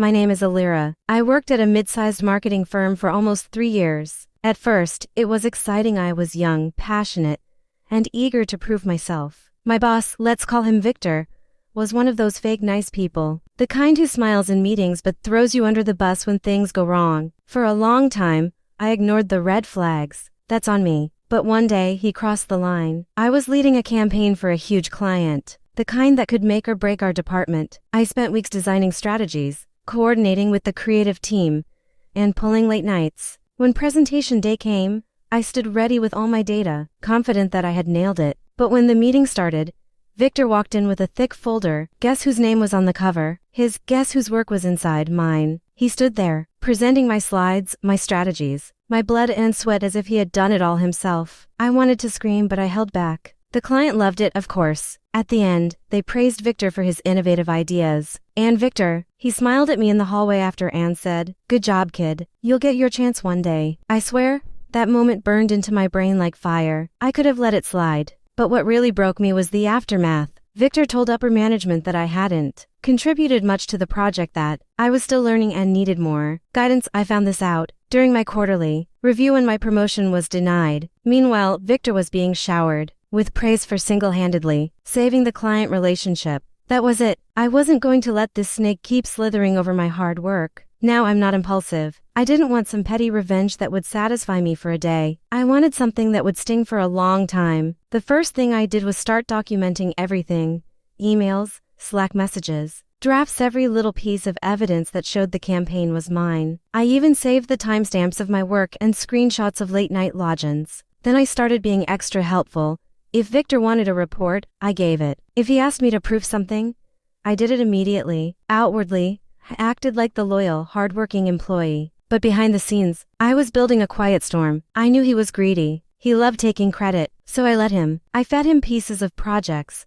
my name is Alira. I worked at a mid-sized marketing firm for almost 3 years. At first, it was exciting. I was young, passionate, and eager to prove myself. My boss, let's call him Victor, was one of those fake nice people. The kind who smiles in meetings but throws you under the bus when things go wrong. For a long time, I ignored the red flags. That's on me. But one day, he crossed the line. I was leading a campaign for a huge client, the kind that could make or break our department. I spent weeks designing strategies, coordinating with the creative team, and pulling late nights. When presentation day came, I stood ready with all my data, confident that I had nailed it. But when the meeting started, Victor walked in with a thick folder. Guess whose name was on the cover? His. Guess whose work was inside mine? He stood there, presenting my slides, my strategies, my blood and sweat as if he had done it all himself. I wanted to scream, but I held back. The client loved it, of course. At the end, they praised Victor for his innovative ideas. And Victor, he smiled at me in the hallway after and said, "Good job, kid. You'll get your chance one day." I swear, that moment burned into my brain like fire. I could have let it slide. But what really broke me was the aftermath. Victor told upper management that I hadn't contributed much to the project, that I was still learning and needed more guidance. I found this out during my quarterly review when my promotion was denied. Meanwhile, Victor was being showered with praise for single-handedly saving the client relationship. That was it. I wasn't going to let this snake keep slithering over my hard work. Now I'm not impulsive. I didn't want some petty revenge that would satisfy me for a day. I wanted something that would sting for a long time. The first thing I did was start documenting everything. Emails, Slack messages, drafts, every little piece of evidence that showed the campaign was mine. I even saved the timestamps of my work and screenshots of late-night logins. Then I started being extra helpful. If Victor wanted a report, I gave it. If he asked me to prove something, I did it immediately. Outwardly, I acted like the loyal, hardworking employee. But behind the scenes, I was building a quiet storm. I knew he was greedy. He loved taking credit, so I let him. I fed him pieces of projects,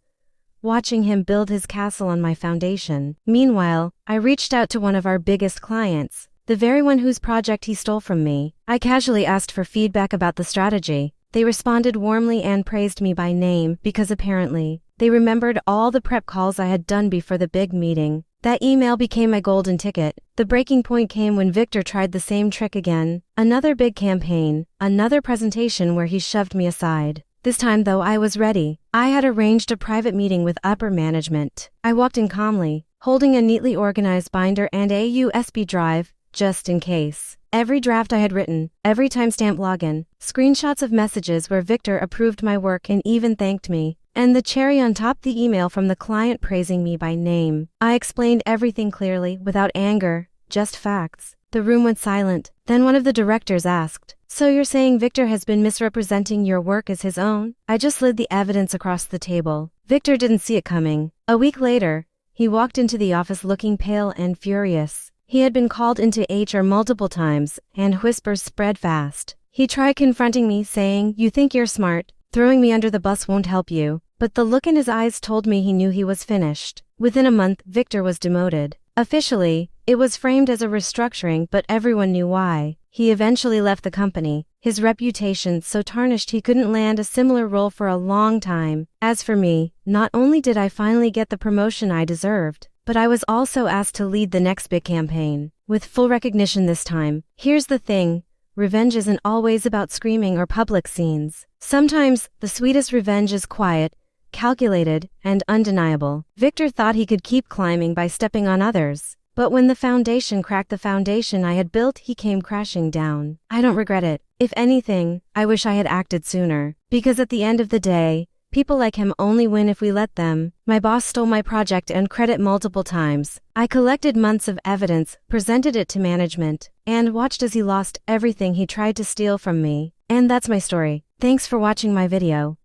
watching him build his castle on my foundation. Meanwhile, I reached out to one of our biggest clients, the very one whose project he stole from me. I casually asked for feedback about the strategy. They responded warmly and praised me by name because apparently, they remembered all the prep calls I had done before the big meeting. That email became my golden ticket. The breaking point came when Victor tried the same trick again. Another big campaign, another presentation where he shoved me aside. This time though, I was ready. I had arranged a private meeting with upper management. I walked in calmly, holding a neatly organized binder and a USB drive, just in case. Every draft I had written, every timestamp login, screenshots of messages where Victor approved my work and even thanked me. And the cherry on top, the email from the client praising me by name. I explained everything clearly, without anger, just facts. The room went silent. Then one of the directors asked, "So you're saying Victor has been misrepresenting your work as his own?" I just slid the evidence across the table. Victor didn't see it coming. A week later, he walked into the office looking pale and furious. He had been called into HR multiple times, and whispers spread fast. He tried confronting me, saying, "You think you're smart. Throwing me under the bus won't help you." But the look in his eyes told me he knew he was finished. Within a month, Victor was demoted. Officially, it was framed as a restructuring, but everyone knew why. He eventually left the company, his reputation so tarnished he couldn't land a similar role for a long time. As for me, not only did I finally get the promotion I deserved, but I was also asked to lead the next big campaign, with full recognition this time. Here's the thing. Revenge isn't always about screaming or public scenes. Sometimes, the sweetest revenge is quiet, calculated, and undeniable. Victor thought he could keep climbing by stepping on others. But when the foundation cracked, the foundation I had built, he came crashing down. I don't regret it. If anything, I wish I had acted sooner. Because at the end of the day, people like him only win if we let them. My boss stole my project and credit multiple times. I collected months of evidence, presented it to management, and watched as he lost everything he tried to steal from me. And that's my story. Thanks for watching my video.